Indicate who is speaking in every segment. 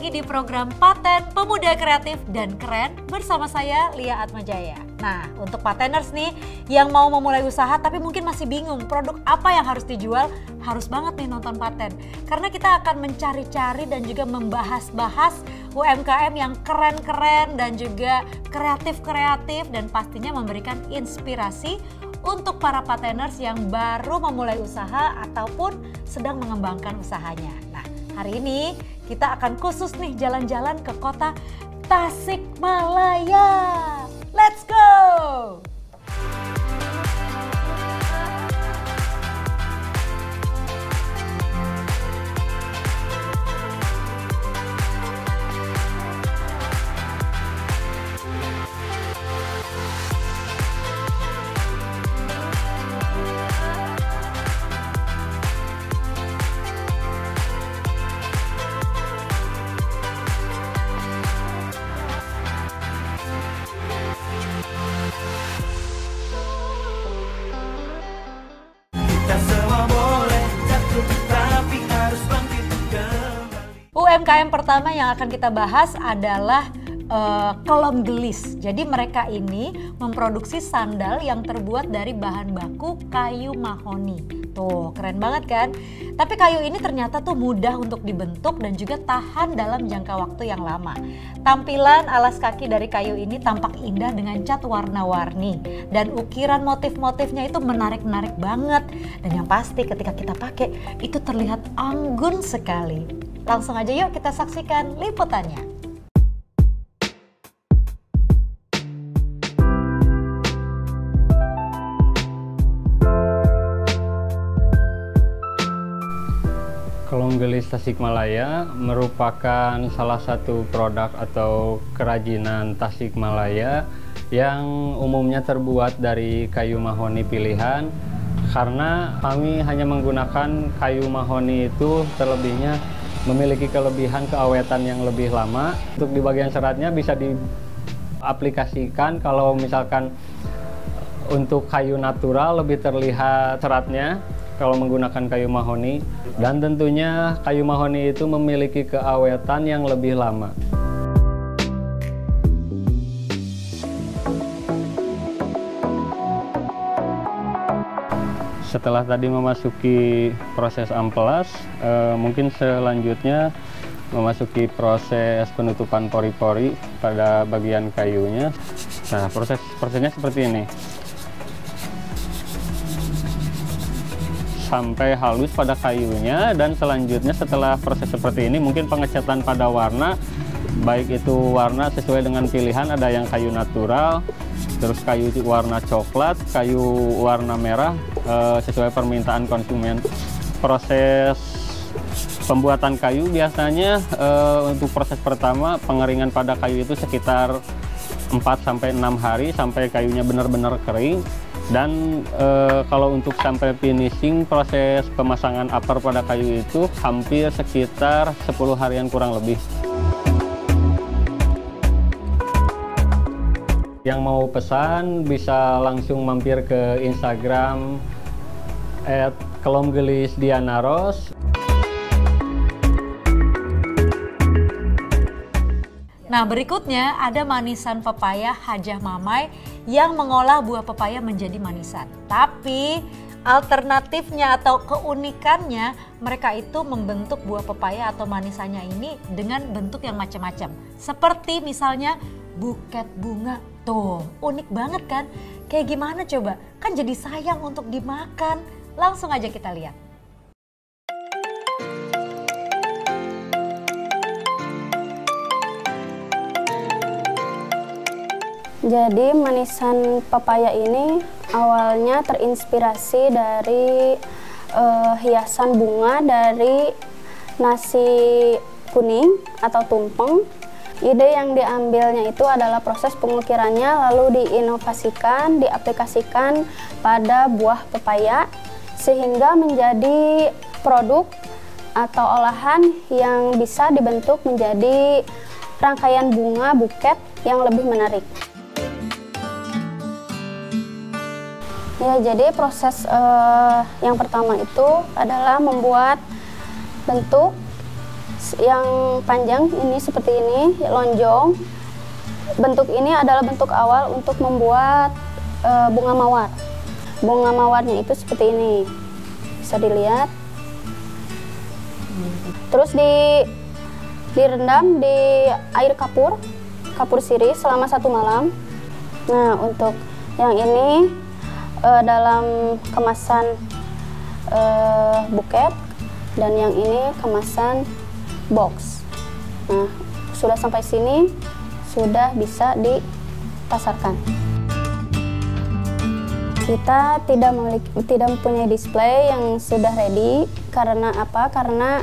Speaker 1: lagi di program Paten Pemuda Kreatif dan Keren bersama saya Lia Atmajaya. Nah, untuk pateners nih yang mau memulai usaha tapi mungkin masih bingung produk apa yang harus dijual, harus banget nih nonton Paten. Karena kita akan mencari-cari dan juga membahas-bahas UMKM yang keren-keren dan juga kreatif-kreatif dan pastinya memberikan inspirasi untuk para pateners yang baru memulai usaha ataupun sedang mengembangkan usahanya. Nah, hari ini kita akan khusus nih jalan-jalan ke kota Tasikmalaya. Let's go! UMKM pertama yang akan kita bahas adalah Kelom Gelis. Jadi mereka ini memproduksi sandal yang terbuat dari bahan baku kayu mahoni. Tuh, keren banget kan? Tapi kayu ini ternyata tuh mudah untuk dibentuk dan juga tahan dalam jangka waktu yang lama. Tampilan alas kaki dari kayu ini tampak indah dengan cat warna-warni. Dan ukiran motif-motifnya itu menarik-menarik banget. Dan yang pasti ketika kita pakai, itu terlihat anggun sekali. Langsung aja yuk kita saksikan liputannya.
Speaker 2: Kelom Gelis Tasikmalaya merupakan salah satu produk atau kerajinan Tasikmalaya yang umumnya terbuat dari kayu mahoni pilihan, karena kami hanya menggunakan kayu mahoni itu terlebihnya memiliki kelebihan keawetan yang lebih lama. Untuk di bagian seratnya bisa diaplikasikan kalau misalkan untuk kayu natural lebih terlihat seratnya kalau menggunakan kayu mahoni, dan tentunya kayu mahoni itu memiliki keawetan yang lebih lama. Setelah tadi memasuki proses amplas, mungkin selanjutnya memasuki proses penutupan pori-pori pada bagian kayunya. Nah, prosesnya seperti ini. Sampai halus pada kayunya, dan selanjutnya setelah proses seperti ini mungkin pengecatan pada warna, baik itu warna sesuai dengan pilihan, ada yang kayu natural, terus kayu warna coklat, kayu warna merah, sesuai permintaan konsumen. Proses pembuatan kayu biasanya untuk proses pertama pengeringan pada kayu itu sekitar 4-6 hari sampai kayunya benar-benar kering. Dan kalau untuk sampai finishing proses pemasangan upper pada kayu itu hampir sekitar 10 harian kurang lebih. Yang mau pesan bisa langsung mampir ke Instagram @kelomgelisdianaros.
Speaker 1: Nah, berikutnya ada manisan pepaya Hajah Mamai yang mengolah buah pepaya menjadi manisan. Tapi alternatifnya atau keunikannya, mereka itu membentuk buah pepaya atau manisannya ini dengan bentuk yang macam-macam. Seperti misalnya buket bunga. Tuh, unik banget kan? Kayak gimana coba? Kan jadi sayang untuk dimakan. Langsung aja kita lihat.
Speaker 3: Jadi manisan pepaya ini awalnya terinspirasi dari hiasan bunga dari nasi kuning atau tumpeng. Ide yang diambilnya itu adalah proses pengukirannya lalu diinovasikan, diaplikasikan pada buah pepaya sehingga menjadi produk atau olahan yang bisa dibentuk menjadi rangkaian bunga buket yang lebih menarik. Ya, jadi proses yang pertama itu adalah membuat bentuk yang panjang ini seperti ini, lonjong. Bentuk ini adalah bentuk awal untuk membuat bunga mawar. Bunga mawarnya itu seperti ini, bisa dilihat. Terus direndam di air kapur sirih selama 1 malam. Nah, untuk yang ini dalam kemasan buket, dan yang ini kemasan box. Nah, sudah sampai sini, sudah bisa dipasarkan. Kita tidak mempunyai display yang sudah ready. Karena apa? Karena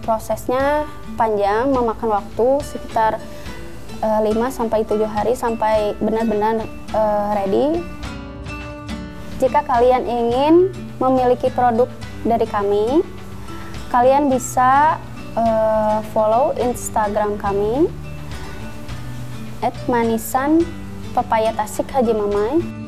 Speaker 3: prosesnya panjang, memakan waktu sekitar 5-7 hari sampai benar-benar ready. Jika kalian ingin memiliki produk dari kami, kalian bisa follow Instagram kami @manisanpapaya_tasik_haji_mamai.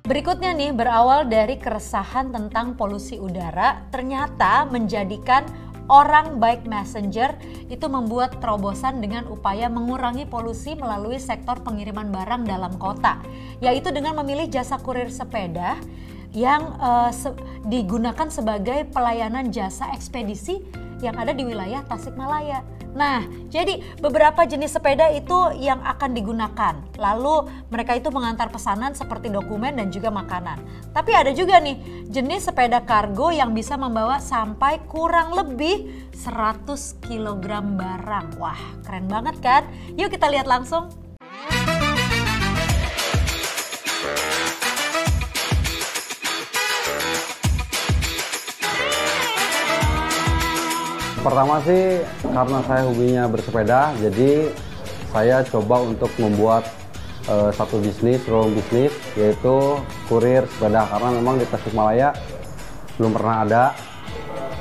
Speaker 1: Berikutnya nih, berawal dari keresahan tentang polusi udara, ternyata menjadikan Orang Baik Messenger itu membuat terobosan dengan upaya mengurangi polusi melalui sektor pengiriman barang dalam kota, yaitu dengan memilih jasa kurir sepeda yang digunakan sebagai pelayanan jasa ekspedisi yang ada di wilayah Tasikmalaya. Nah, jadi beberapa jenis sepeda itu yang akan digunakan. Lalu mereka itu mengantar pesanan seperti dokumen dan juga makanan. Tapi ada juga nih jenis sepeda kargo yang bisa membawa sampai kurang lebih 100 kg barang. Wah, keren banget kan? Yuk kita lihat langsung.
Speaker 4: Pertama sih karena saya hobinya bersepeda, jadi saya coba untuk membuat satu bisnis, yaitu kurir sepeda. Karena memang di Tasikmalaya belum pernah ada,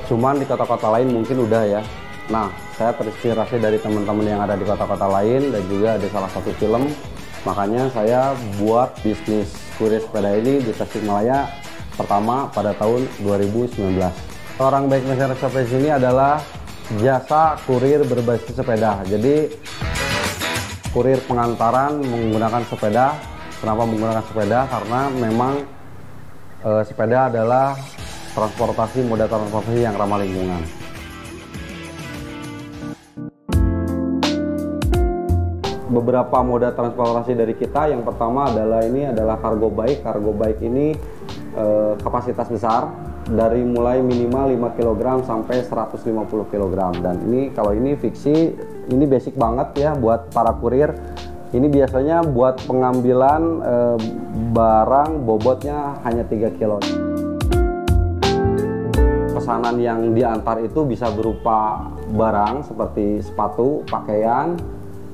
Speaker 4: cuman di kota-kota lain mungkin udah ya. Nah, saya terinspirasi dari teman-teman yang ada di kota-kota lain dan juga ada salah satu film, makanya saya buat bisnis kurir sepeda ini di Tasikmalaya pertama pada tahun 2019. Orang Baik Messenger Service ini adalah jasa kurir berbasis sepeda. Jadi kurir pengantaran menggunakan sepeda. Kenapa menggunakan sepeda? Karena memang sepeda adalah moda transportasi yang ramah lingkungan. Beberapa moda transportasi dari kita, yang pertama adalah kargo bike. Kargo bike ini kapasitas besar, dari mulai minimal 5 kg sampai 150 kg. Dan ini kalau ini fiksi, ini basic banget ya buat para kurir. Ini biasanya buat pengambilan barang bobotnya hanya 3 kg. Pesanan yang diantar itu bisa berupa barang seperti sepatu, pakaian,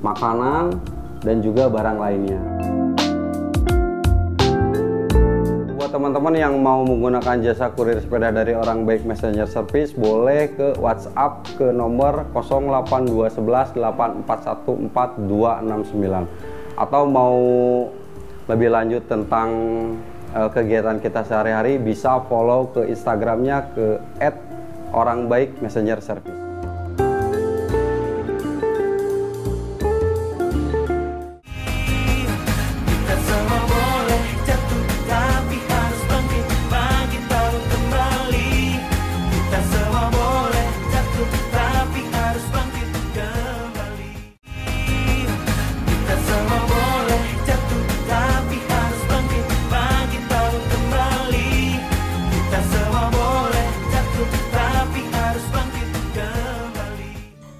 Speaker 4: makanan, dan juga barang lainnya. Teman-teman yang mau menggunakan jasa kurir sepeda dari Orang Baik Messenger Service, boleh ke WhatsApp ke nomor 08211 8414269. Atau mau lebih lanjut tentang kegiatan kita sehari-hari, bisa follow ke Instagramnya ke @orangbaikmessengerservice.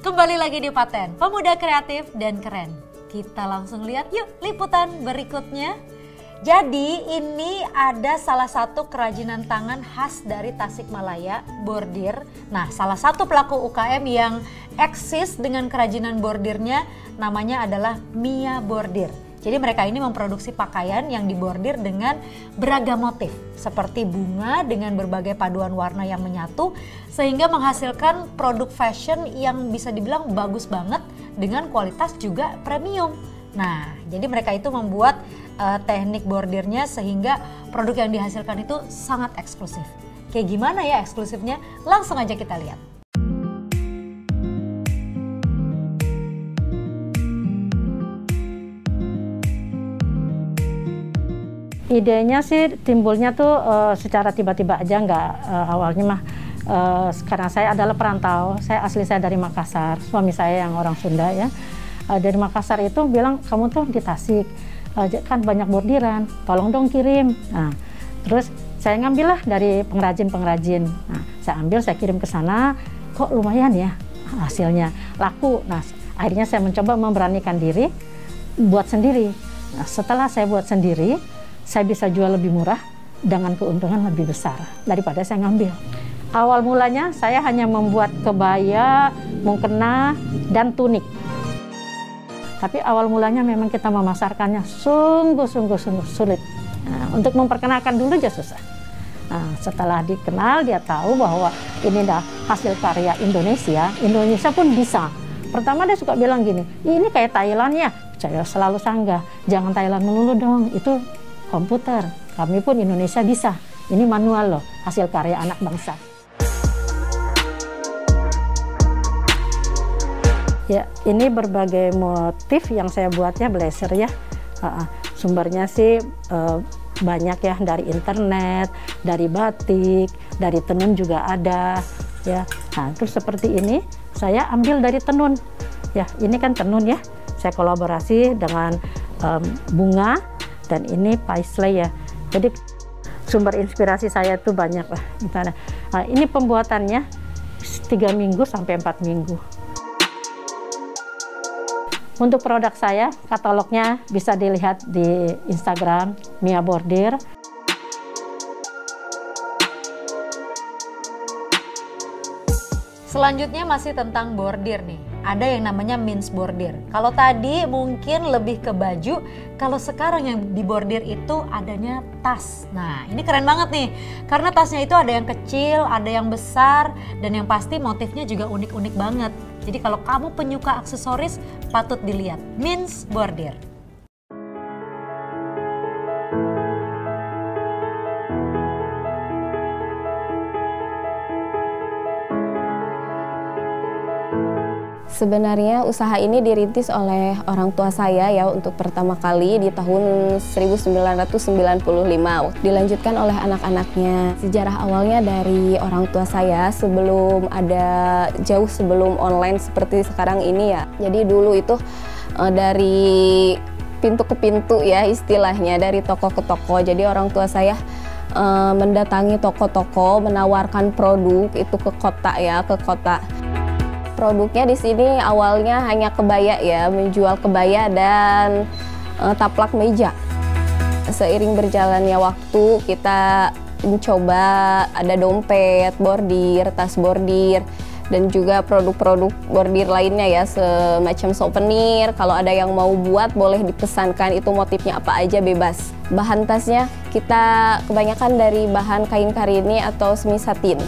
Speaker 1: Kembali lagi di Paten, pemuda kreatif dan keren. Kita langsung lihat yuk liputan berikutnya. Jadi ini ada salah satu kerajinan tangan khas dari Tasikmalaya, bordir. Nah, salah satu pelaku UKM yang eksis dengan kerajinan bordirnya namanya adalah Mia Bordir. Jadi mereka ini memproduksi pakaian yang dibordir dengan beragam motif seperti bunga dengan berbagai paduan warna yang menyatu sehingga menghasilkan produk fashion yang bisa dibilang bagus banget dengan kualitas juga premium. Nah, jadi mereka itu membuat teknik bordirnya sehingga produk yang dihasilkan itu sangat eksklusif. Kayak gimana ya eksklusifnya? Langsung aja kita lihat.
Speaker 5: Idenya sih timbulnya tuh secara tiba-tiba aja, nggak awalnya mah karena saya adalah perantau, asli saya dari Makassar, suami saya yang orang Sunda ya. Dari Makassar itu bilang, kamu tuh di Tasik, kan banyak bordiran, tolong dong kirim. Nah, terus saya ngambil lah dari pengrajin-pengrajin. Nah, saya ambil, saya kirim ke sana, kok lumayan ya hasilnya, laku. Nah, akhirnya saya mencoba memberanikan diri buat sendiri. Nah, setelah saya buat sendiri, saya bisa jual lebih murah dengan keuntungan lebih besar daripada saya ngambil. Awal mulanya saya hanya membuat kebaya, mukena, dan tunik. Tapi awal mulanya memang kita memasarkannya sungguh sulit. Nah, untuk memperkenalkan dulu aja susah. Nah, setelah dikenal, dia tahu bahwa ini dah hasil karya Indonesia pun bisa. Pertama dia suka bilang gini, ini kayak Thailand ya. Saya selalu sanggah, jangan Thailand melulu dong, itu komputer, kami pun Indonesia bisa. Ini manual loh, hasil karya anak bangsa. Ya, ini berbagai motif yang saya buatnya blazer ya. Sumbernya sih banyak ya, dari internet, dari batik, dari tenun juga ada ya. Nah, terus seperti ini saya ambil dari tenun. Ya, ini kan tenun ya. Saya kolaborasi dengan bunga. Dan ini paisley ya, jadi sumber inspirasi saya itu banyak lah. Nah, ini pembuatannya 3 minggu sampai 4 minggu. Untuk produk saya, katalognya bisa dilihat di Instagram Mia Bordir.
Speaker 1: Selanjutnya masih tentang bordir nih. Ada yang namanya Means bordir. Kalau tadi mungkin lebih ke baju, kalau sekarang yang dibordir itu adanya tas. Nah, ini keren banget nih. Karena tasnya itu ada yang kecil, ada yang besar, dan yang pasti motifnya juga unik-unik banget. Jadi kalau kamu penyuka aksesoris, patut dilihat Means bordir.
Speaker 3: Sebenarnya usaha ini dirintis oleh orang tua saya ya untuk pertama kali di tahun 1995. Dilanjutkan oleh anak-anaknya. Sejarah awalnya dari orang tua saya jauh sebelum online seperti sekarang ini ya. Jadi dulu itu dari pintu ke pintu ya istilahnya, dari toko ke toko. Jadi orang tua saya mendatangi toko-toko, menawarkan produk itu ke kota. Produknya di sini awalnya hanya kebaya ya, menjual kebaya dan taplak meja. Seiring berjalannya waktu kita mencoba ada dompet bordir, tas bordir, dan juga produk-produk bordir lainnya ya, semacam souvenir. Kalau ada yang mau buat boleh dipesankan, itu motifnya apa aja bebas. Bahan tasnya kita kebanyakan dari bahan kain karini atau semi satin.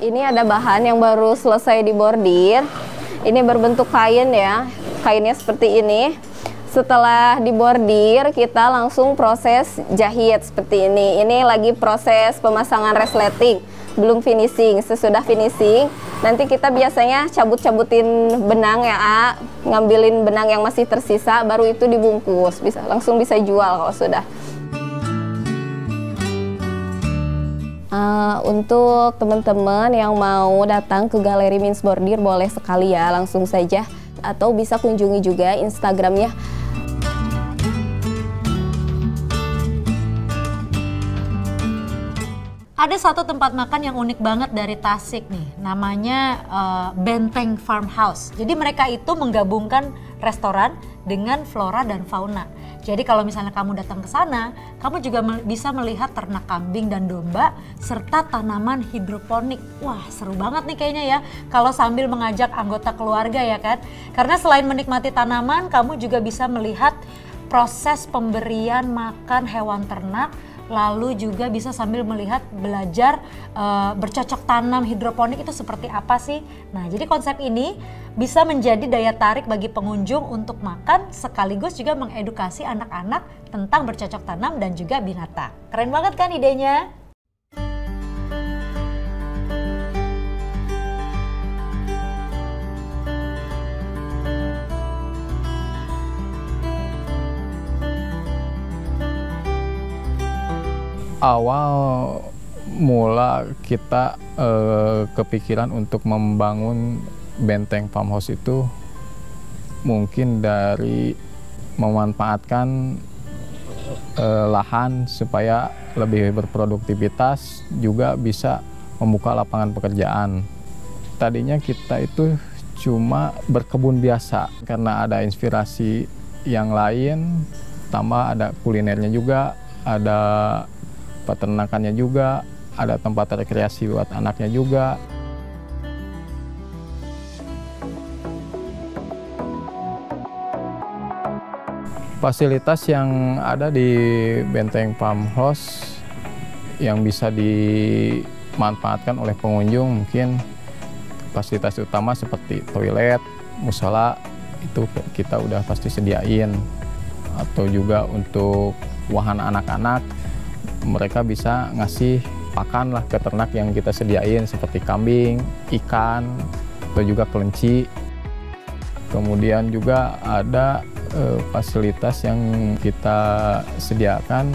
Speaker 3: Ini ada bahan yang baru selesai dibordir. Ini berbentuk kain ya, kainnya seperti ini. Setelah dibordir, kita langsung proses jahit seperti ini. Ini lagi proses pemasangan resleting, belum finishing. Sesudah finishing, nanti kita biasanya cabut-cabutin benang ya, ngambilin benang yang masih tersisa, baru itu dibungkus. Langsung bisa jual kalau sudah. Untuk teman-teman yang mau datang ke Galeri Means Bordir boleh sekali ya, langsung saja. Atau bisa kunjungi juga Instagramnya.
Speaker 1: Ada satu tempat makan yang unik banget dari Tasik nih, namanya Benteng Farmhouse. Jadi mereka itu menggabungkan restoran dengan flora dan fauna. Jadi kalau misalnya kamu datang ke sana, kamu juga bisa melihat ternak kambing dan domba serta tanaman hidroponik. Wah, seru banget nih kayaknya ya kalau sambil mengajak anggota keluarga ya kan. Karena selain menikmati tanaman, kamu juga bisa melihat proses pemberian makan hewan ternak lalu juga bisa sambil melihat belajar bercocok tanam hidroponik itu seperti apa sih. Nah, jadi konsep ini bisa menjadi daya tarik bagi pengunjung untuk makan sekaligus juga mengedukasi anak-anak tentang bercocok tanam dan juga binatang. Keren banget kan idenya?
Speaker 6: Awal mula kita kepikiran untuk membangun benteng farmhouse itu mungkin dari memanfaatkan lahan supaya lebih berproduktivitas, juga bisa membuka lapangan pekerjaan. Tadinya kita itu cuma berkebun biasa, karena ada inspirasi yang lain, tambah ada kulinernya juga, ada peternakannya juga, ada tempat rekreasi buat anaknya juga. Fasilitas yang ada di Benteng Farmhouse yang bisa dimanfaatkan oleh pengunjung, mungkin fasilitas utama seperti toilet, musola, itu kita udah pasti sediain. Atau juga untuk wahana anak-anak, mereka bisa ngasih pakan lah ke ternak yang kita sediain seperti kambing, ikan, atau juga kelinci. Kemudian juga ada fasilitas yang kita sediakan,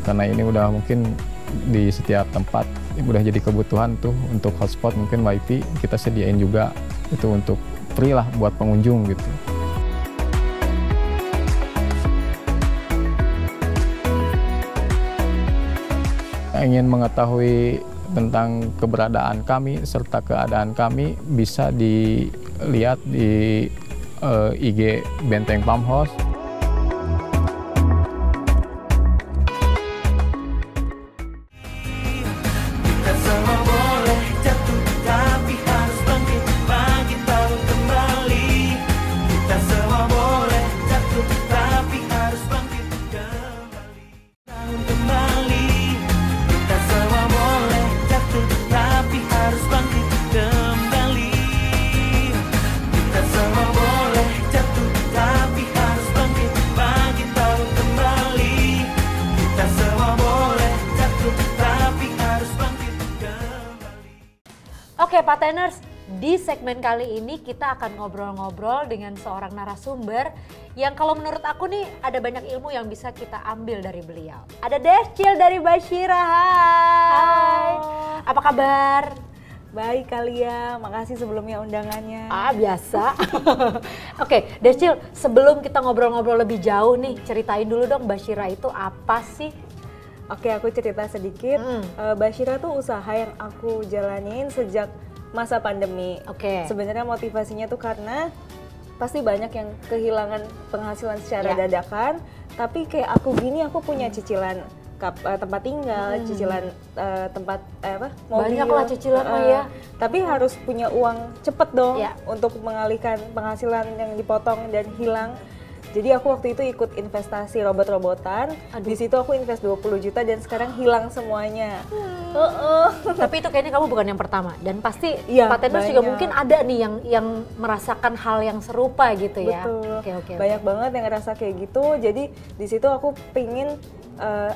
Speaker 6: karena ini udah mungkin di setiap tempat udah jadi kebutuhan tuh, untuk hotspot mungkin wifi kita sediain juga, itu untuk free lah buat pengunjung gitu. Ingin mengetahui tentang keberadaan kami serta keadaan kami, bisa dilihat di IG Benteng Farmhouse.
Speaker 1: Oke Pak Teners, di segmen kali ini kita akan ngobrol-ngobrol dengan seorang narasumber yang kalau menurut aku nih ada banyak ilmu yang bisa kita ambil dari beliau. Ada Deschil dari Bashira, hai. Apa kabar?
Speaker 7: Baik Kalia, makasih sebelumnya undangannya.
Speaker 1: Biasa. Oke, Deschil, sebelum kita ngobrol-ngobrol lebih jauh nih, ceritain dulu dong Bashira itu apa sih?
Speaker 7: Oke, aku cerita sedikit. Bashira tuh usaha yang aku jalanin sejak masa pandemi.
Speaker 1: Oke.
Speaker 7: Sebenarnya motivasinya tuh karena pasti banyak yang kehilangan penghasilan secara dadakan, tapi kayak aku gini, aku punya cicilan tempat tinggal, cicilan tempat mobil.
Speaker 1: Banyak lah cicilan ya.
Speaker 7: Tapi harus punya uang cepet dong untuk mengalihkan penghasilan yang dipotong dan hilang. Jadi aku waktu itu ikut investasi robot-robotan. Di situ aku invest 20 juta dan sekarang hilang semuanya.
Speaker 1: Tapi itu kayaknya kamu bukan yang pertama, dan pasti
Speaker 7: Iya,
Speaker 1: Pak Teners juga
Speaker 7: banyak.
Speaker 1: mungkin ada nih yang merasakan hal yang serupa gitu ya.
Speaker 7: Betul.
Speaker 1: Oke.
Speaker 7: Banyak banget yang ngerasa kayak gitu. Jadi di situ aku pingin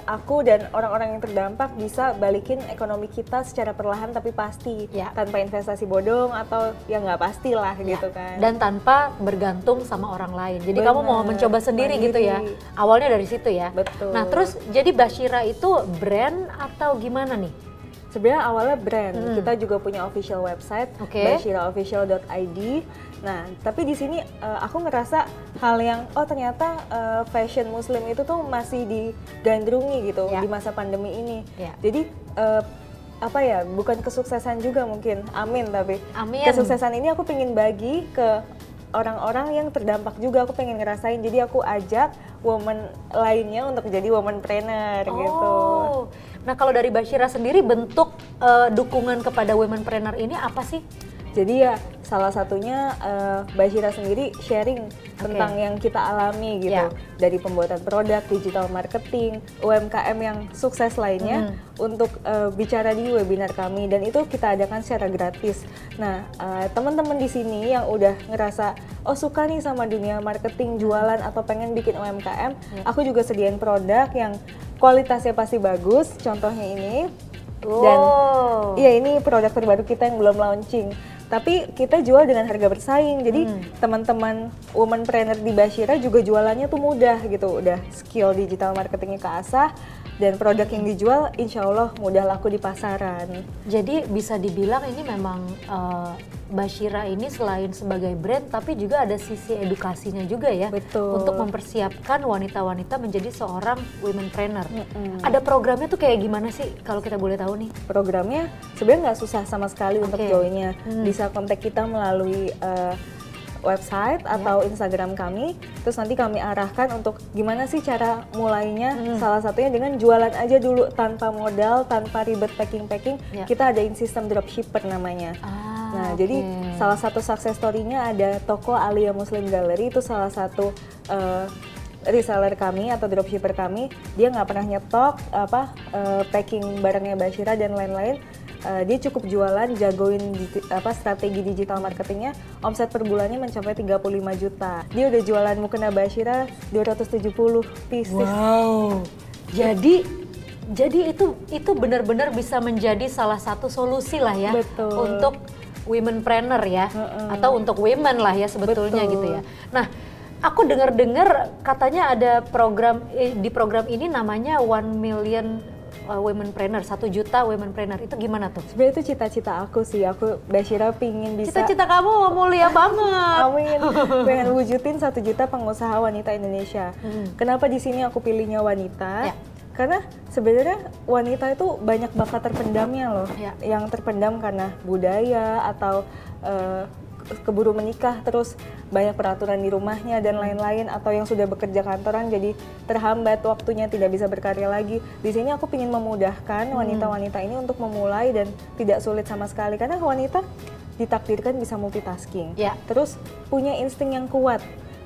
Speaker 7: aku dan orang-orang yang terdampak bisa balikin ekonomi kita secara perlahan tapi pasti, tanpa investasi bodong atau ya nggak pasti lah gitu kan.
Speaker 1: Dan tanpa bergantung sama orang lain. Jadi
Speaker 7: Bener,
Speaker 1: kamu mau mencoba sendiri gitu ya. Awalnya dari situ ya.
Speaker 7: Betul.
Speaker 1: Nah terus jadi Bashira itu brand atau gimana nih?
Speaker 7: Sebenarnya awalnya brand, kita juga punya official website, bashiraofficial.id. Nah, tapi di sini aku ngerasa hal yang ternyata fashion muslim itu tuh masih digandrungi gitu di masa pandemi ini. Jadi bukan kesuksesan juga mungkin, amin tapi.
Speaker 1: Amin.
Speaker 7: Kesuksesan ini aku pengen bagi ke orang-orang yang terdampak juga, aku pengen ngerasain. Jadi aku ajak woman lainnya untuk jadi womanpreneur gitu.
Speaker 1: Nah kalau dari Bashira sendiri bentuk dukungan kepada womanpreneur ini apa sih?
Speaker 7: Jadi ya salah satunya Mbak Syira sendiri sharing tentang yang kita alami gitu. Dari pembuatan produk, digital marketing, UMKM yang sukses lainnya untuk bicara di webinar kami, dan itu kita adakan secara gratis. Nah, teman-teman di sini yang udah ngerasa oh suka nih sama dunia marketing, jualan atau pengen bikin UMKM, aku juga sediain produk yang kualitasnya pasti bagus. Contohnya ini. Dan ya ini produk terbaru kita yang belum launching. Tapi kita jual dengan harga bersaing, jadi teman-teman womanpreneur di Mbak Syira juga jualannya tuh mudah gitu, udah skill digital marketingnya keasah, dan produk yang dijual insya Allah mudah laku di pasaran.
Speaker 1: Jadi bisa dibilang ini memang Mbak Syira ini selain sebagai brand, tapi juga ada sisi edukasinya juga ya.
Speaker 7: Betul.
Speaker 1: Untuk mempersiapkan wanita-wanita menjadi seorang womanpreneur. Ada programnya tuh kayak gimana sih kalau kita boleh tahu nih?
Speaker 7: Programnya sebenarnya nggak susah sama sekali untuk joinnya. Bisa kontak kita melalui website atau Instagram kami, terus nanti kami arahkan untuk gimana sih cara mulainya. Salah satunya dengan jualan aja dulu tanpa modal, tanpa ribet packing-packing. Kita adain sistem dropshipper namanya. Nah, jadi salah satu success story-nya ada toko Alia Muslim Gallery, itu salah satu reseller kami atau dropshipper kami. Dia nggak pernah nyetok packing barangnya Mbak Syira dan lain-lain. Dia cukup jualan, jagoin strategi digital marketingnya, omset per bulannya mencapai 35 juta. Dia udah jualan mukena Mbak Syira 270 pieces.
Speaker 1: Wow. Jadi itu benar-benar bisa menjadi salah satu solusi lah ya.
Speaker 7: Betul.
Speaker 1: Untuk womenpreneur ya, atau untuk women lah ya sebetulnya. Betul. Gitu ya. Nah, aku dengar-dengar katanya ada program di program ini namanya 1 million womenpreneur, 1 juta womenpreneur. Itu gimana tuh?
Speaker 7: Sebenarnya itu cita-cita aku sih. Aku Mbak Syira pingin bisa.
Speaker 1: Cita-cita kamu mulia banget.
Speaker 7: Amin. Pengen wujudin 1 juta pengusaha wanita Indonesia. Kenapa di sini aku pilihnya wanita? Karena sebenarnya wanita itu banyak bakat terpendamnya loh. Yang terpendam karena budaya atau keburu menikah, terus banyak peraturan di rumahnya dan lain-lain, atau yang sudah bekerja kantoran jadi terhambat waktunya, tidak bisa berkarya lagi. Di sini aku ingin memudahkan wanita-wanita ini untuk memulai dan tidak sulit sama sekali, karena wanita ditakdirkan bisa multitasking, terus punya insting yang kuat,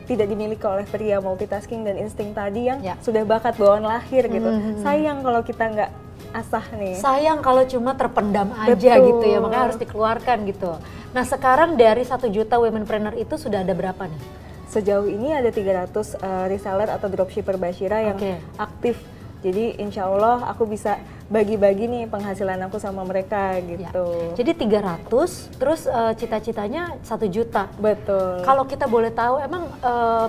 Speaker 7: tidak dimiliki oleh pria. Multitasking dan insting tadi yang sudah bakat bawaan lahir gitu. Sayang kalau kita nggak asah nih.
Speaker 1: Sayang kalau cuma terpendam aja. Betul. Gitu ya, makanya harus dikeluarkan gitu. Nah, sekarang dari 1 juta womenpreneur itu sudah ada berapa nih?
Speaker 7: Sejauh ini ada 300 reseller atau dropshipper Mbak Syira yang aktif. Jadi insya Allah aku bisa bagi-bagi nih penghasilan aku sama mereka gitu.
Speaker 1: Jadi 300, terus cita-citanya 1 juta.
Speaker 7: Betul.
Speaker 1: Kalau kita boleh tahu emang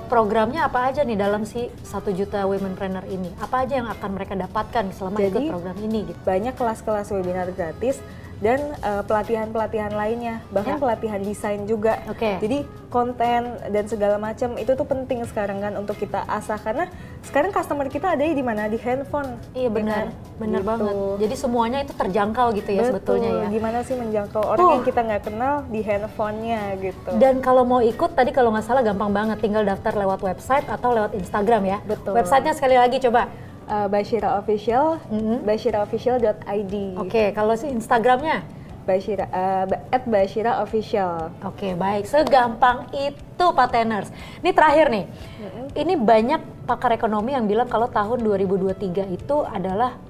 Speaker 1: programnya apa aja nih dalam si 1 juta womenpreneur ini? Apa aja yang akan mereka dapatkan selama ikut program ini gitu?
Speaker 7: Banyak kelas-kelas webinar gratis dan pelatihan-pelatihan lainnya, bahkan pelatihan desain juga. Jadi konten dan segala macam itu tuh penting sekarang kan untuk kita asah, karena sekarang customer kita ada di mana? Di handphone. Iya
Speaker 1: benar, benar gitu. Banget. Jadi semuanya itu terjangkau gitu ya. Betul. Sebetulnya ya.
Speaker 7: Gimana sih menjangkau orang yang kita nggak kenal di handphonenya gitu.
Speaker 1: Dan kalau mau ikut tadi kalau nggak salah gampang banget, tinggal daftar lewat website atau lewat Instagram ya.
Speaker 7: Betul.
Speaker 1: Websitenya sekali lagi coba.
Speaker 7: Mbak Syira Official, mbaksyiraofficial.id.
Speaker 1: Kalau si Instagramnya?
Speaker 7: Mbak Syira Official.
Speaker 1: Baik, segampang itu Pateners. Ini terakhir nih, ini banyak pakar ekonomi yang bilang kalau tahun 2023 itu adalah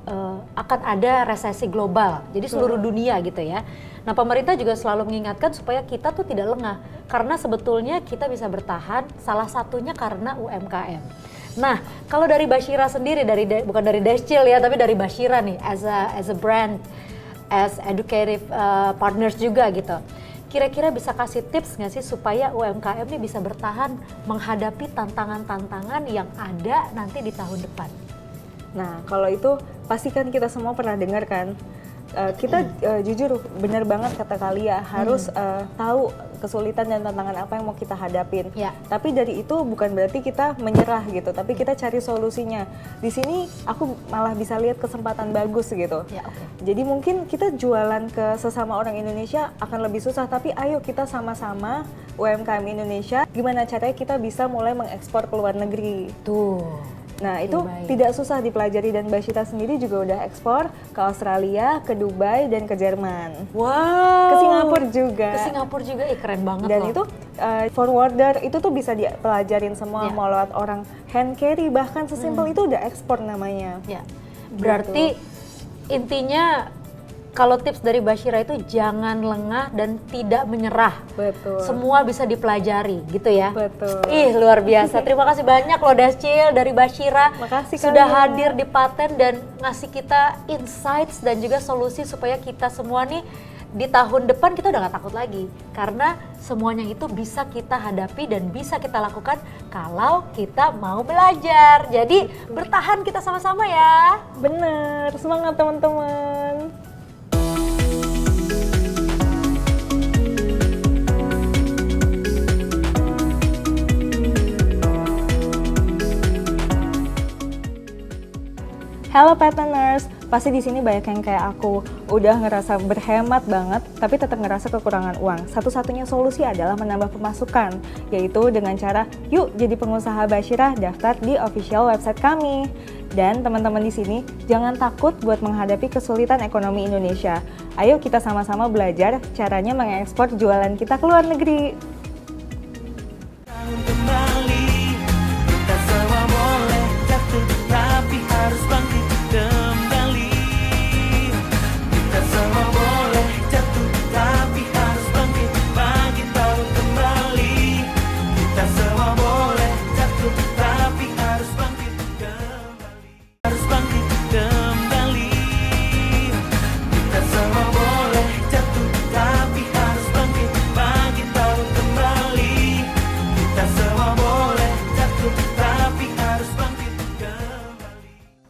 Speaker 1: akan ada resesi global, jadi seluruh dunia gitu ya. Nah, pemerintah juga selalu mengingatkan supaya kita tuh tidak lengah, karena sebetulnya kita bisa bertahan salah satunya karena UMKM. Nah, kalau dari Mbak Syira sendiri, bukan dari Deschil ya, tapi dari Mbak Syira nih, as a brand, as educative partners juga gitu. Kira-kira bisa kasih tips nggak sih supaya UMKM ini bisa bertahan menghadapi tantangan-tantangan yang ada nanti di tahun depan?
Speaker 7: Nah, kalau itu pasti kan kita semua pernah dengar kan. Kita jujur benar banget kata Kalia, harus tahu kesulitan dan tantangan apa yang mau kita hadapin. Tapi dari itu bukan berarti kita menyerah gitu, tapi kita cari solusinya. Di sini aku malah bisa lihat kesempatan bagus gitu. Jadi mungkin kita jualan ke sesama orang Indonesia akan lebih susah, tapi ayo kita sama-sama UMKM Indonesia, gimana caranya kita bisa mulai mengekspor ke luar negeri.
Speaker 1: Tuh.
Speaker 7: Nah, itu tidak susah dipelajari dan Mbak Syira sendiri juga udah ekspor ke Australia, ke Dubai, dan ke Jerman.
Speaker 1: Wow.
Speaker 7: Ke Singapura juga.
Speaker 1: Ke Singapura juga, keren banget
Speaker 7: dan
Speaker 1: loh.
Speaker 7: Itu forwarder itu tuh bisa dipelajarin semua, mau lewat orang hand carry, bahkan sesimpel itu udah ekspor namanya.
Speaker 1: Ya. Berarti intinya kalau tips dari Mbak Syira itu jangan lengah dan tidak menyerah.
Speaker 7: Betul.
Speaker 1: Semua bisa dipelajari gitu ya.
Speaker 7: Betul.
Speaker 1: Ih, luar biasa. Terima kasih banyak loh Dascil dari Mbak Syira.
Speaker 7: Makasih
Speaker 1: sudah
Speaker 7: kalian.
Speaker 1: hadir di Paten dan ngasih kita insights dan juga solusi supaya kita semua nih di tahun depan kita udah gak takut lagi. Karena semuanya itu bisa kita hadapi dan bisa kita lakukan kalau kita mau belajar. Jadi bertahan kita sama-sama ya.
Speaker 7: Bener, semangat teman-teman. Halo Pateners, pasti di sini banyak yang kayak aku udah ngerasa berhemat banget, tapi tetap ngerasa kekurangan uang. Satu-satunya solusi adalah menambah pemasukan, yaitu dengan cara yuk jadi pengusaha Basyirah, daftar di official website kami. Dan teman-teman di sini jangan takut buat menghadapi kesulitan ekonomi Indonesia. Ayo kita sama-sama belajar caranya mengekspor jualan kita ke luar negeri.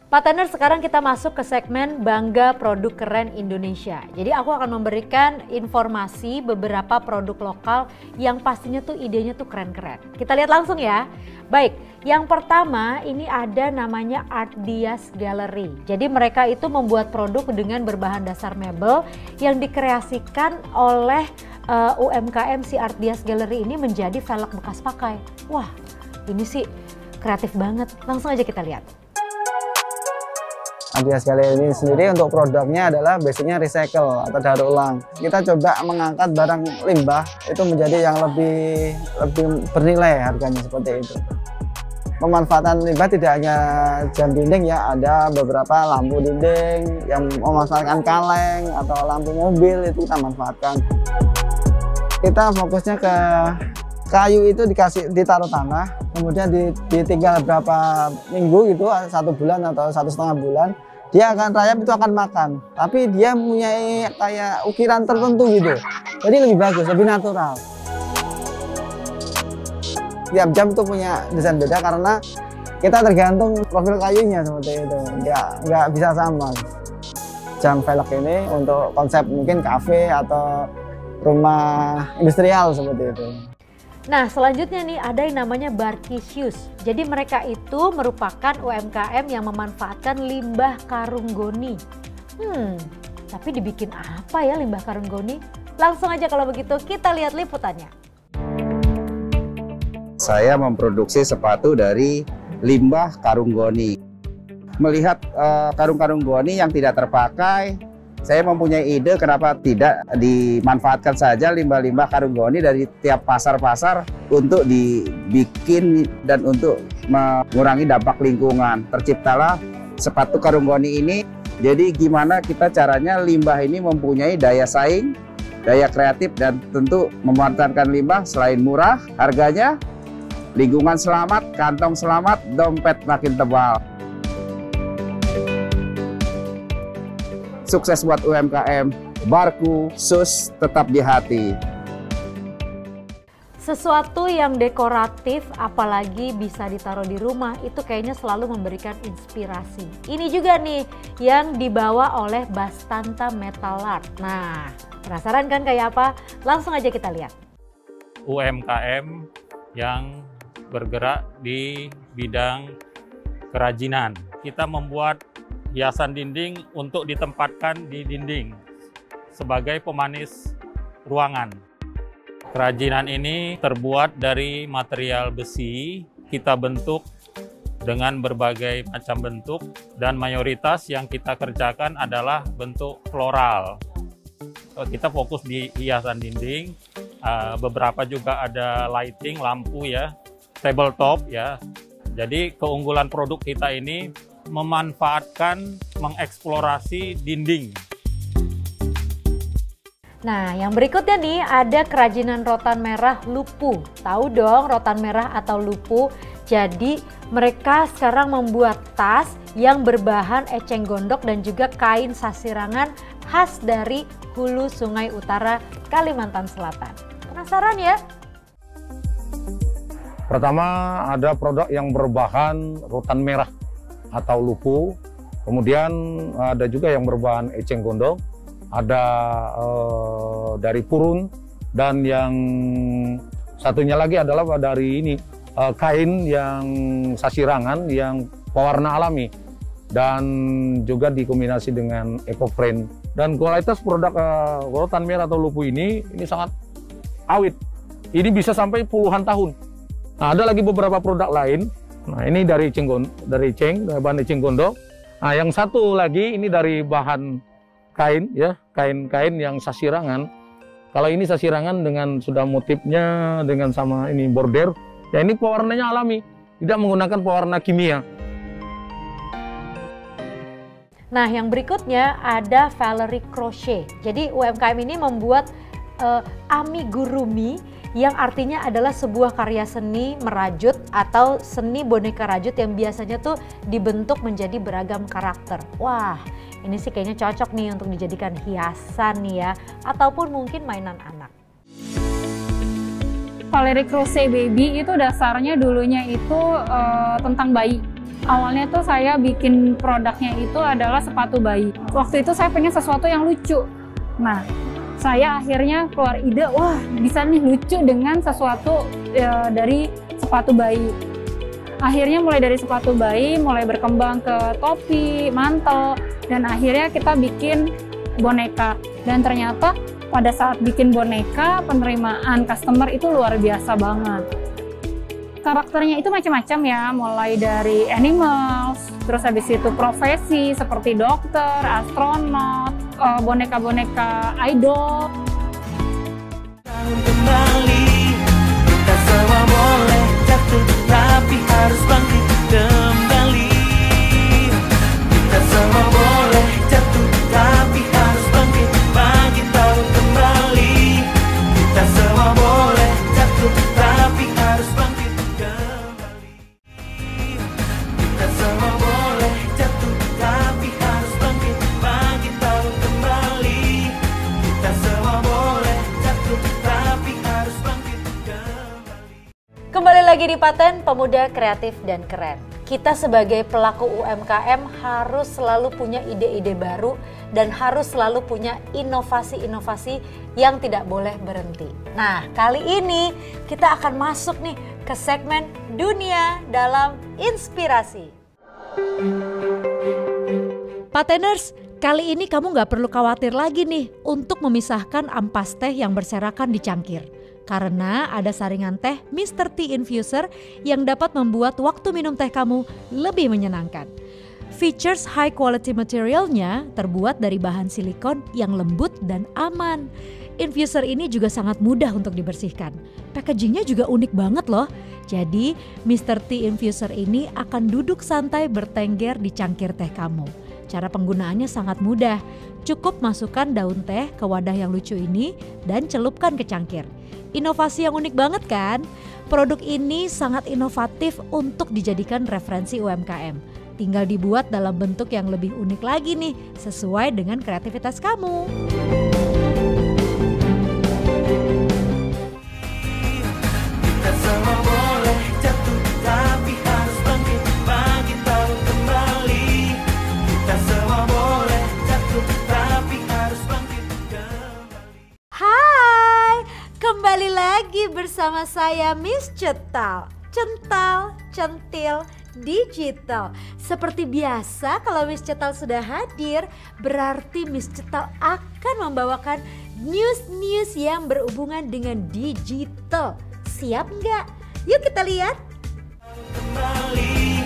Speaker 1: Pateners, sekarang kita masuk ke segmen Bangga Produk Keren Indonesia. Jadi aku akan memberikan informasi beberapa produk lokal yang pastinya tuh idenya tuh keren-keren. Kita lihat langsung ya. Baik, yang pertama ini ada namanya Art Dias Gallery. Jadi mereka itu membuat produk dengan berbahan dasar mebel yang dikreasikan oleh UMKM si Art Dias Gallery ini menjadi velg bekas pakai. Wah, ini sih kreatif banget. Langsung aja kita lihat.
Speaker 8: Art Dias Gallery ini sendiri untuk produknya adalah basicnya recycle atau daur ulang. Kita coba mengangkat barang limbah itu menjadi yang lebih bernilai harganya seperti itu. Pemanfaatan limbah tidak hanya jam dinding ya, ada beberapa lampu dinding yang memanfaatkan kaleng atau lampu mobil itu kita manfaatkan. Kita fokusnya ke kayu itu ditaruh tanah, kemudian ditinggal berapa minggu gitu, 1 bulan atau 1,5 bulan, dia akan rayap, itu akan makan. Tapi dia punya kayak ukiran tertentu gitu, jadi lebih bagus, lebih natural. Tiap jam tuh punya desain beda karena kita tergantung profil kayunya seperti itu, nggak bisa sama. Jam velg ini untuk konsep mungkin kafe atau rumah industrial seperti itu.
Speaker 1: Nah, selanjutnya nih ada yang namanya Barkisius. Jadi mereka itu merupakan UMKM yang memanfaatkan limbah karung goni. Tapi dibikin apa ya limbah karung goni? Langsung aja kalau begitu kita lihat liputannya.
Speaker 9: Saya memproduksi sepatu dari limbah karung goni. Melihat karung-karung goni yang tidak terpakai, saya mempunyai ide kenapa tidak dimanfaatkan saja limbah-limbah karung goni dari tiap pasar-pasar untuk dibikin dan untuk mengurangi dampak lingkungan. Terciptalah sepatu karung goni ini. Jadi gimana kita caranya limbah ini mempunyai daya saing, daya kreatif, dan tentu memanfaatkan limbah selain murah harganya, lingkungan selamat, kantong selamat, dompet makin tebal. Sukses buat UMKM, Barku, Sus, tetap di hati.
Speaker 1: Sesuatu yang dekoratif apalagi bisa ditaruh di rumah itu kayaknya selalu memberikan inspirasi. Ini juga nih yang dibawa oleh Bastanta Metal Art. Nah, penasaran kan kayak apa? Langsung aja kita lihat.
Speaker 10: UMKM yang bergerak di bidang kerajinan. Kita membuat hiasan dinding untuk ditempatkan di dinding sebagai pemanis ruangan. Kerajinan ini terbuat dari material besi, kita bentuk dengan berbagai macam bentuk, dan mayoritas yang kita kerjakan adalah bentuk floral. Kita fokus di hiasan dinding, beberapa juga ada lighting, lampu ya, tabletop ya. Jadi keunggulan produk kita ini memanfaatkan, mengeksplorasi dinding.
Speaker 1: Nah, yang berikutnya nih ada kerajinan rotan merah lupu. Tahu dong rotan merah atau lupu? Jadi mereka sekarang membuat tas yang berbahan eceng gondok dan juga kain sasirangan khas dari hulu Sungai Utara, Kalimantan Selatan. Penasaran ya?
Speaker 11: Pertama ada produk yang berbahan rotan merah atau lupu. Kemudian ada juga yang berbahan eceng gondok. Ada dari purun, dan yang satunya lagi adalah dari ini kain yang sasirangan yang pewarna alami dan juga dikombinasi dengan eco-print. Dan kualitas produk rotan merah atau lupu ini sangat awet. Ini bisa sampai puluhan tahun. Nah, ada lagi beberapa produk lain. Nah, ini dari bahan eceng gondok. Nah, yang satu lagi ini dari bahan kain ya, kain yang sasirangan. Kalau ini sasirangan dengan sudah motifnya dengan sama ini border, ya ini pewarnanya alami, tidak menggunakan pewarna kimia.
Speaker 1: Nah, yang berikutnya ada Valerie Crochet. Jadi UMKM ini membuat amigurumi yang artinya adalah sebuah karya seni merajut atau seni boneka rajut yang biasanya tuh dibentuk menjadi beragam karakter. Wah, ini sih kayaknya cocok nih untuk dijadikan hiasan nih ya, ataupun mungkin mainan anak.
Speaker 12: Valerie Crochet Baby itu dasarnya dulunya itu tentang bayi. Awalnya tuh saya bikin produknya itu adalah sepatu bayi. Waktu itu saya pengen sesuatu yang lucu. Nah, saya akhirnya keluar ide, wah bisa nih lucu dengan sesuatu dari sepatu bayi. Akhirnya mulai dari sepatu bayi, mulai berkembang ke topi, mantel, dan akhirnya kita bikin boneka. Dan ternyata pada saat bikin boneka, penerimaan customer itu luar biasa banget. Karakternya itu macam-macam ya, mulai dari animals, terus habis itu profesi seperti dokter, astronot, boneka-boneka idol.
Speaker 13: Kembali, kita semua boleh jatuh, tapi harus bangkit kembali. Kita semua boleh jatuh, tapi harus bangkit tahun kembali. Kita semua boleh jatuh, tapi harus bangkit.
Speaker 1: Kembali lagi di Paten Pemuda Kreatif dan Keren. Kita sebagai pelaku UMKM harus selalu punya ide-ide baru dan harus selalu punya inovasi-inovasi yang tidak boleh berhenti. Nah, kali ini kita akan masuk nih ke segmen Dunia dalam Inspirasi. Pateners, kali ini kamu nggak perlu khawatir lagi nih untuk memisahkan ampas teh yang berserakan di cangkir. Karena ada saringan teh Mr. Tea Infuser yang dapat membuat waktu minum teh kamu lebih menyenangkan. Features high quality materialnya terbuat dari bahan silikon yang lembut dan aman. Infuser ini juga sangat mudah untuk dibersihkan. Packagingnya juga unik banget loh. Jadi Mr. Tea Infuser ini akan duduk santai bertengger di cangkir teh kamu. Cara penggunaannya sangat mudah. Cukup masukkan daun teh ke wadah yang lucu ini dan celupkan ke cangkir. Inovasi yang unik banget kan? Produk ini sangat inovatif untuk dijadikan referensi UMKM. Tinggal dibuat dalam bentuk yang lebih unik lagi nih, sesuai dengan kreativitas kamu.
Speaker 13: Kita semua boleh jatuh, tapi harus bangkit tahun kembali. Kita semua boleh jatuh, tapi harus bangkit kembali.
Speaker 1: Hai, kembali lagi bersama saya Miss Cetal. Cental, centil, digital. Seperti biasa kalau Miss Cetal sudah hadir, berarti Miss Cetal akan membawakan news-news yang berhubungan dengan digital. Siap nggak? Yuk kita lihat.
Speaker 13: Kembali,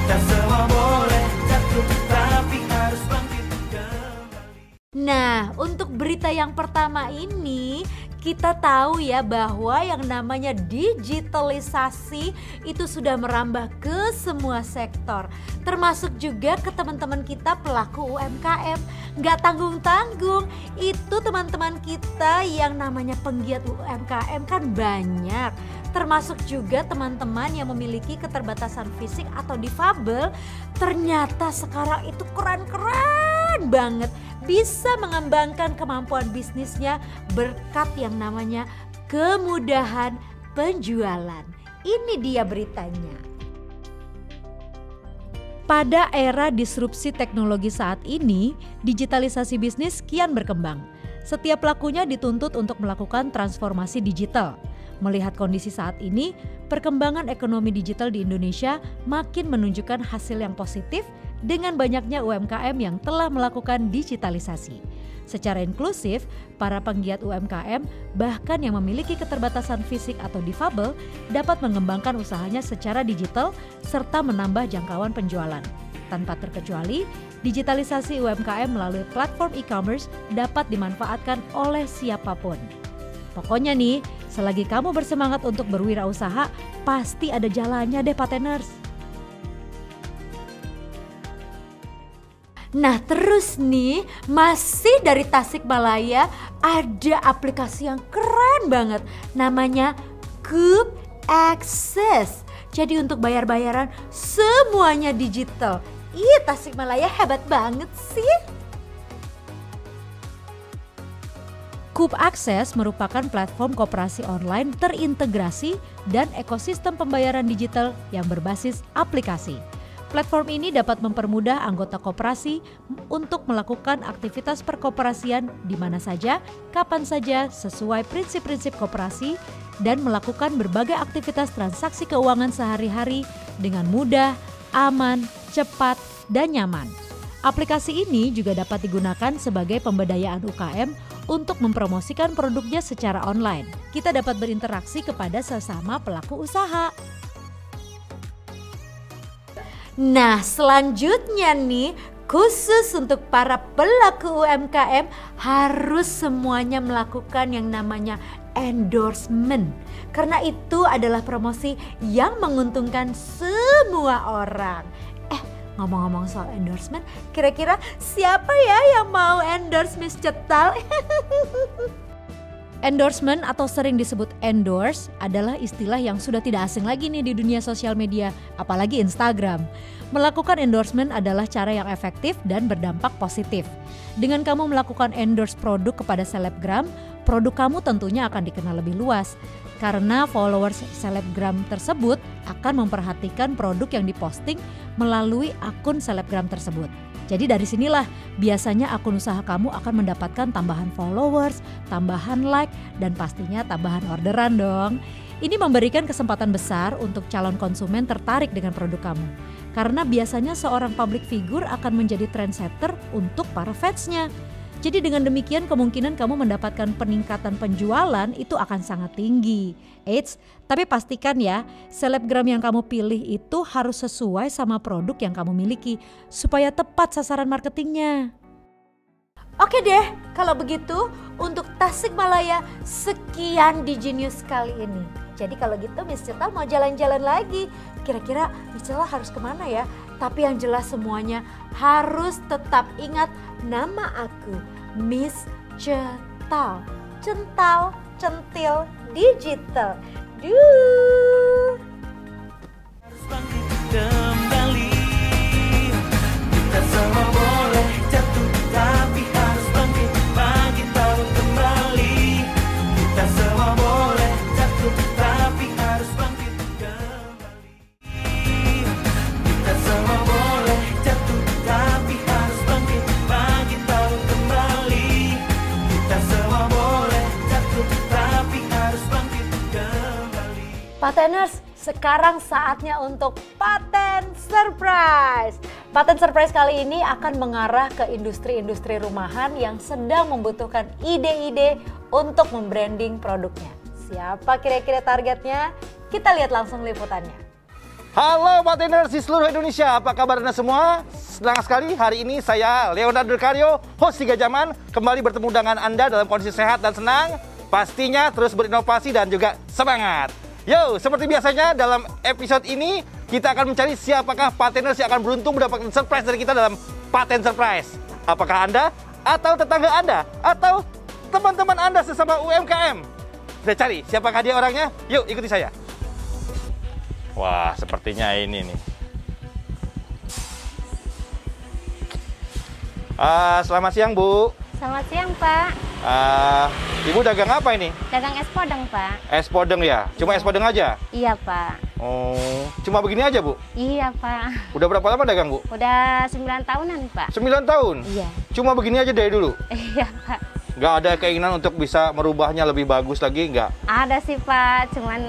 Speaker 13: Kita semua boleh jatuh tapi harus bangkit kembali.
Speaker 1: Nah, untuk berita yang pertama ini kita tahu ya bahwa yang namanya digitalisasi itu sudah merambah ke semua sektor, termasuk juga ke teman-teman kita pelaku UMKM. Nggak tanggung-tanggung, itu teman-teman kita yang namanya penggiat UMKM kan banyak, termasuk juga teman-teman yang memiliki keterbatasan fisik atau difabel. Ternyata sekarang itu keren-keren banget, bisa mengembangkan kemampuan bisnisnya berkat yang namanya kemudahan penjualan. Ini dia beritanya. Pada era disrupsi teknologi saat ini, digitalisasi bisnis kian berkembang. Setiap pelakunya dituntut untuk melakukan transformasi digital. Melihat kondisi saat ini, perkembangan ekonomi digital di Indonesia makin menunjukkan hasil yang positif dengan banyaknya UMKM yang telah melakukan digitalisasi. Secara inklusif, para penggiat UMKM bahkan yang memiliki keterbatasan fisik atau difabel dapat mengembangkan usahanya secara digital serta menambah jangkauan penjualan. Tanpa terkecuali, digitalisasi UMKM melalui platform e-commerce dapat dimanfaatkan oleh siapapun. Pokoknya nih, selagi kamu bersemangat untuk berwirausaha, pasti ada jalannya deh Pateners. Nah terus nih, masih dari Tasikmalaya ada aplikasi yang keren banget, namanya Coop Access. Jadi untuk bayar-bayaran semuanya digital. Ih, Tasikmalaya hebat banget sih. Coop Access merupakan platform koperasi online terintegrasi dan ekosistem pembayaran digital yang berbasis aplikasi. Platform ini dapat mempermudah anggota koperasi untuk melakukan aktivitas perkoperasian di mana saja, kapan saja sesuai prinsip-prinsip koperasi dan melakukan berbagai aktivitas transaksi keuangan sehari-hari dengan mudah, aman, cepat, dan nyaman. Aplikasi ini juga dapat digunakan sebagai pemberdayaan UKM untuk mempromosikan produknya secara online. Kita dapat berinteraksi kepada sesama pelaku usaha. Nah, selanjutnya nih, khusus untuk para pelaku UMKM harus semuanya melakukan yang namanya endorsement. Karena itu adalah promosi yang menguntungkan semua orang. Ngomong-ngomong soal endorsement, kira-kira siapa ya yang mau endorse Miss Cetal? Endorsement atau sering disebut endorse adalah istilah yang sudah tidak asing lagi nih di dunia sosial media, apalagi Instagram. Melakukan endorsement adalah cara yang efektif dan berdampak positif. Dengan kamu melakukan endorse produk kepada selebgram, produk kamu tentunya akan dikenal lebih luas. Karena followers selebgram tersebut akan memperhatikan produk yang diposting melalui akun selebgram tersebut. Jadi dari sinilah biasanya akun usaha kamu akan mendapatkan tambahan followers, tambahan like, dan pastinya tambahan orderan dong. Ini memberikan kesempatan besar untuk calon konsumen tertarik dengan produk kamu. Karena biasanya seorang public figure akan menjadi trendsetter untuk para fansnya. Jadi dengan demikian kemungkinan kamu mendapatkan peningkatan penjualan itu akan sangat tinggi. Eits, tapi pastikan ya, selebgram yang kamu pilih itu harus sesuai sama produk yang kamu miliki supaya tepat sasaran marketingnya. Oke deh, kalau begitu untuk Tasikmalaya sekian di Genius kali ini. Jadi kalau gitu Miss Cetal mau jalan-jalan lagi. Kira-kira Miss Cetal harus kemana ya? Tapi yang jelas semuanya harus tetap ingat nama aku, Miss Cetal. Cental, centil, digital. Duh.
Speaker 13: Kembali, kita semua boleh jatuh tapi harus bangkit, bangkit tahu kembali. Kita semua boleh jatuh tapi harus bangkit kembali. Kita semua boleh jatuh tapi harus bangkit, bangkit tahu kembali. Kita semua boleh jatuh tapi harus bangkit kembali.
Speaker 1: Pateners, sekarang saatnya untuk Paten Surprise. Paten Surprise kali ini akan mengarah ke industri-industri rumahan yang sedang membutuhkan ide-ide untuk membranding produknya. Siapa kira-kira targetnya? Kita lihat langsung liputannya.
Speaker 14: Halo bartender di seluruh Indonesia, apa kabar Anda semua? Senang sekali hari ini saya Leonardo Caryo, host 3 Jaman, kembali bertemu dengan Anda dalam kondisi sehat dan senang. Pastinya terus berinovasi dan juga semangat. Yo, seperti biasanya dalam episode ini kita akan mencari siapakah partners yang akan beruntung mendapatkan surprise dari kita dalam Paten Surprise. Apakah Anda, atau tetangga Anda, atau teman-teman Anda sesama UMKM? Kita cari siapakah dia orangnya? Yuk ikuti saya. Wah, sepertinya ini nih. Selamat siang, Bu.
Speaker 15: Selamat siang, Pak.
Speaker 14: Ibu dagang apa ini?
Speaker 15: Dagang es podeng, Pak.
Speaker 14: Es podeng ya? Cuma es podeng aja?
Speaker 15: Iya, Pak.
Speaker 14: Oh, cuma begini aja, Bu?
Speaker 15: Iya, Pak.
Speaker 14: Udah berapa lama dagang, Bu?
Speaker 15: Udah 9 tahunan, Pak.
Speaker 14: 9 tahun?
Speaker 15: Iya.
Speaker 14: Cuma begini aja dari dulu?
Speaker 15: Iya, Pak.
Speaker 14: Nggak ada keinginan untuk bisa merubahnya lebih bagus lagi, nggak?
Speaker 15: Ada sih, Pak. Cuman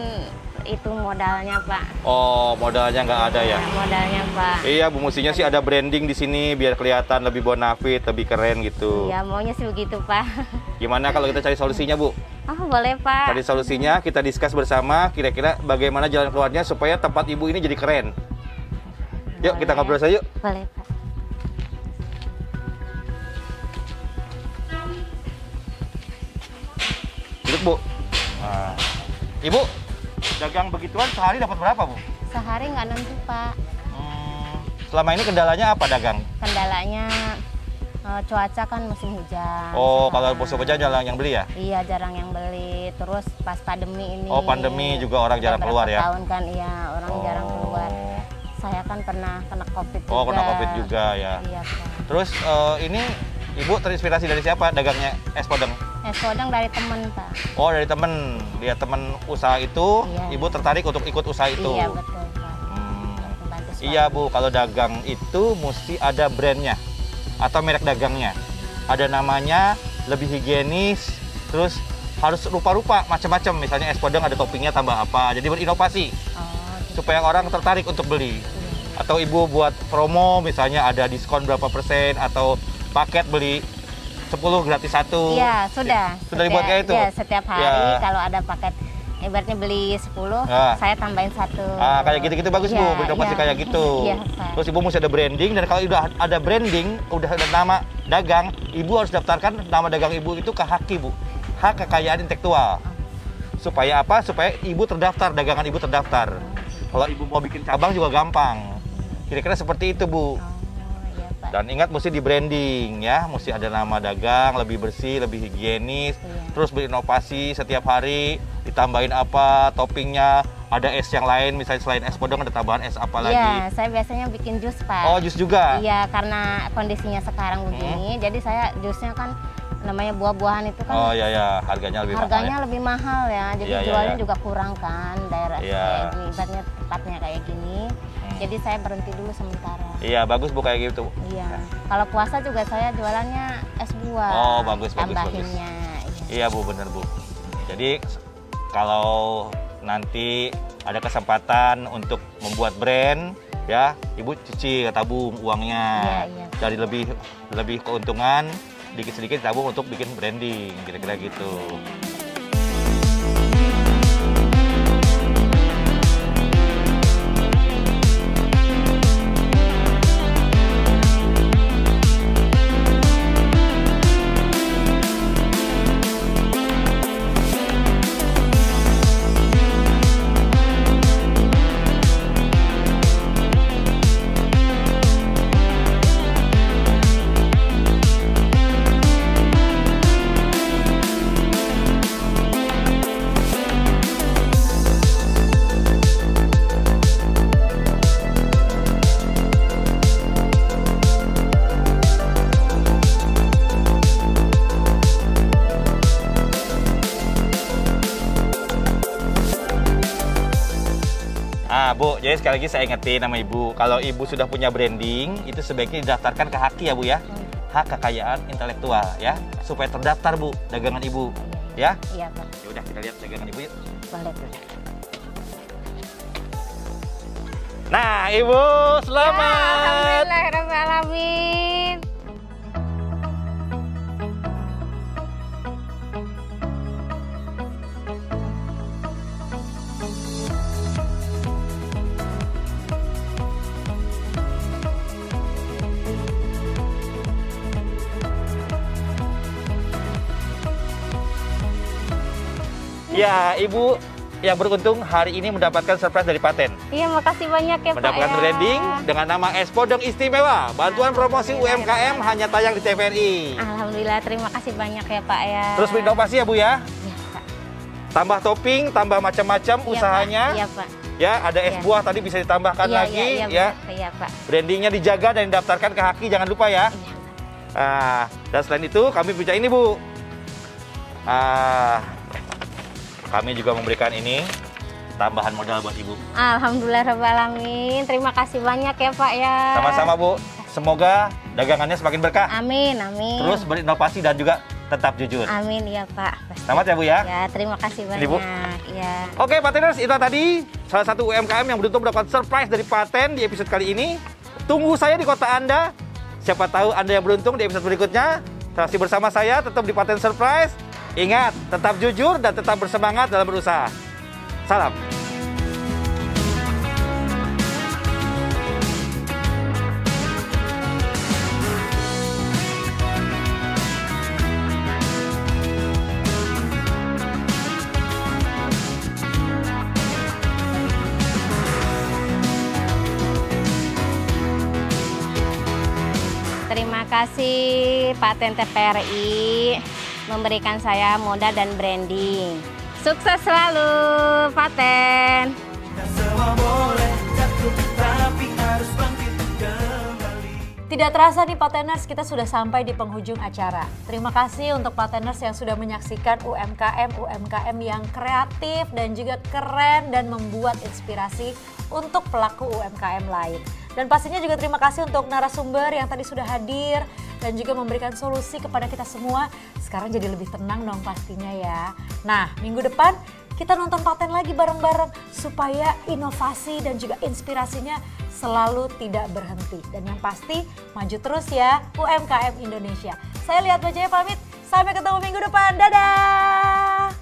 Speaker 15: itu modalnya, Pak.
Speaker 14: Oh, modalnya nggak ada ya?
Speaker 15: Modalnya, Pak.
Speaker 14: Iya, Bu, mestinya sih ada branding di sini biar kelihatan lebih bonafit, lebih keren gitu.
Speaker 15: Iya, maunya sih begitu, Pak.
Speaker 14: Gimana kalau kita cari solusinya, Bu?
Speaker 15: Oh, boleh, Pak.
Speaker 14: Cari solusinya, kita discuss bersama kira-kira bagaimana jalan keluarnya supaya tempat Ibu ini jadi keren. Yuk, kita ngobrol saja yuk.
Speaker 15: Boleh, Pak.
Speaker 14: Duduk, Bu. Nah, Ibu, dagang begituan sehari dapat berapa, Bu?
Speaker 15: Sehari nggak nentu, Pak.
Speaker 14: Selama ini kendalanya apa dagang?
Speaker 15: Kendalanya cuaca kan musim hujan.
Speaker 14: Oh, kalau musim hujan jarang yang beli ya?
Speaker 15: Iya, jarang yang beli. Terus pas pandemi ini.
Speaker 14: Oh, pandemi juga orang jarang keluar ya?
Speaker 15: Tahun kan, iya, orang jarang keluar. Saya kan pernah kena COVID juga.
Speaker 14: Oh, kena COVID juga ya.
Speaker 15: Iya, Pak.
Speaker 14: Terus ini Ibu terinspirasi dari siapa dagangnya es podeng?
Speaker 15: Es podeng dari temen, Pak.
Speaker 14: Oh, dari temen. Dia temen usaha itu,
Speaker 15: iya.
Speaker 14: Ibu tertarik untuk ikut usaha itu?
Speaker 15: Iya, betul, Pak.
Speaker 14: Iya, Bu. Kalau dagang itu mesti ada brandnya atau merek dagangnya. Ada namanya, lebih higienis, terus harus rupa-rupa, macam-macam. Misalnya es podeng ada toppingnya tambah apa. Jadi berinovasi supaya orang tertarik untuk beli. Atau Ibu buat promo, misalnya ada diskon berapa persen atau paket beli 10 gratis 1.
Speaker 15: Iya, sudah.
Speaker 14: Sudah dibuat kayak itu?
Speaker 15: Iya, setiap hari
Speaker 14: Ya.
Speaker 15: kalau ada paket, ibaratnya beli 10,
Speaker 14: Ya.
Speaker 15: saya tambahin 1.
Speaker 14: Kayak gitu-gitu bagus, Bu. Berinovasi kayak gitu.
Speaker 15: Iya, Pak.
Speaker 14: Terus Ibu mesti ada branding, dan kalau udah ada branding, udah ada nama dagang, Ibu harus daftarkan nama dagang Ibu itu ke HAKI, Bu. Hak Kekayaan Intelektual. Supaya apa? Supaya Ibu terdaftar, dagangan Ibu terdaftar. Kalau Ibu mau bikin cabang juga gampang. Kira-kira seperti itu, Bu. Dan ingat mesti di branding ya, mesti ada nama dagang, lebih bersih, lebih higienis, terus berinovasi setiap hari, ditambahin apa, toppingnya, ada es yang lain, misalnya selain es podeng ada tambahan es apa lagi.
Speaker 15: Iya, saya biasanya bikin jus, Pak.
Speaker 14: Oh, jus juga?
Speaker 15: Iya, karena kondisinya sekarang begini, jadi saya jusnya kan namanya buah-buahan itu kan.
Speaker 14: Oh iya, harganya lebih mahal.
Speaker 15: Harganya lebih mahal ya, jadi
Speaker 14: Iya,
Speaker 15: jualnya
Speaker 14: iya.
Speaker 15: juga kurang kan, daerah
Speaker 14: Iya.
Speaker 15: kayak gini, ibaratnya tempatnya kayak gini. Jadi saya berhenti dulu sementara.
Speaker 14: Iya, bagus Bu kayak gitu.
Speaker 15: Iya. Kalau puasa juga saya jualannya es buah.
Speaker 14: Oh, bagus.
Speaker 15: Tambahinnya.
Speaker 14: Iya, Bu, bener, Bu. Jadi kalau nanti ada kesempatan untuk membuat brand, ya, Ibu cuci, tabung uangnya.
Speaker 15: Iya.
Speaker 14: Dari lebih keuntungan, dikit-sedikit tabung untuk bikin branding, kira-kira gitu. Bu, jadi sekali lagi saya ingetin nama Ibu, kalau Ibu sudah punya branding, itu sebaiknya didaftarkan ke HAKI ya Bu ya, Hak Kekayaan Intelektual ya, supaya terdaftar Bu, dagangan Ibu, ya?
Speaker 15: Iya Pak.
Speaker 14: Ya udah kita lihat dagangan Ibu yuk.
Speaker 15: Boleh Pak.
Speaker 14: Nah Ibu, selamat.
Speaker 15: Alhamdulillahirrahmanirrahim.
Speaker 14: Ya, Ibu yang beruntung hari ini mendapatkan surprise dari Paten.
Speaker 15: Iya, makasih banyak ya Pak
Speaker 14: Mendapatkan
Speaker 15: ya.
Speaker 14: branding dengan nama Espodong Istimewa. Bantuan promosi UMKM hanya tayang di TVRI.
Speaker 15: Alhamdulillah, terima kasih banyak ya Pak ya.
Speaker 14: Terus berinovasi ya Bu ya?
Speaker 15: Iya Pak.
Speaker 14: Tambah topping, tambah macam-macam
Speaker 15: Iya,
Speaker 14: usahanya.
Speaker 15: Pak. Iya Pak.
Speaker 14: Ya, ada es
Speaker 15: Iya.
Speaker 14: buah tadi bisa ditambahkan
Speaker 15: Iya,
Speaker 14: lagi
Speaker 15: iya,
Speaker 14: ya.
Speaker 15: Iya Pak.
Speaker 14: Brandingnya dijaga dan didaftarkan ke Haki, jangan lupa ya.
Speaker 15: Iya.
Speaker 14: Dan selain itu kami punya ini Bu. Kami juga memberikan ini tambahan modal buat Ibu.
Speaker 15: Alhamdulillahirrahmanirrahim. Terima kasih banyak ya Pak ya.
Speaker 14: Sama-sama Bu. Semoga dagangannya semakin berkah.
Speaker 15: Amin, amin.
Speaker 14: Terus berinovasi dan juga tetap jujur.
Speaker 15: Amin ya Pak. Pasti.
Speaker 14: Selamat ya Bu ya.
Speaker 15: Ya, terima kasih banyak.
Speaker 14: Ini, Bu.
Speaker 15: Ya.
Speaker 14: Oke Pateners, itu tadi salah satu UMKM yang beruntung mendapat surprise dari Paten di episode kali ini. Tunggu saya di kota Anda. Siapa tahu Anda yang beruntung di episode berikutnya. Masih bersama saya tetap di Paten Surprise. Ingat, tetap jujur dan tetap bersemangat dalam berusaha. Salam.
Speaker 15: Terima kasih Paten TVRI memberikan saya modal dan branding. Sukses selalu Paten.
Speaker 13: Semua boleh jatuh, tapi harus bangkit kembali.
Speaker 1: Tidak terasa nih Pateners, kita sudah sampai di penghujung acara. Terima kasih untuk Pateners yang sudah menyaksikan UMKM yang kreatif dan juga keren dan membuat inspirasi untuk pelaku UMKM lain. Dan pastinya juga terima kasih untuk narasumber yang tadi sudah hadir dan juga memberikan solusi kepada kita semua. Sekarang jadi lebih tenang dong pastinya ya. Nah, minggu depan kita nonton Paten lagi bareng-bareng supaya inovasi dan juga inspirasinya selalu tidak berhenti. Dan yang pasti maju terus ya UMKM Indonesia. Saya Lihat Bajaya pamit, sampai ketemu minggu depan. Dadah!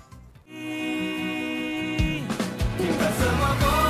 Speaker 13: Kita semua boleh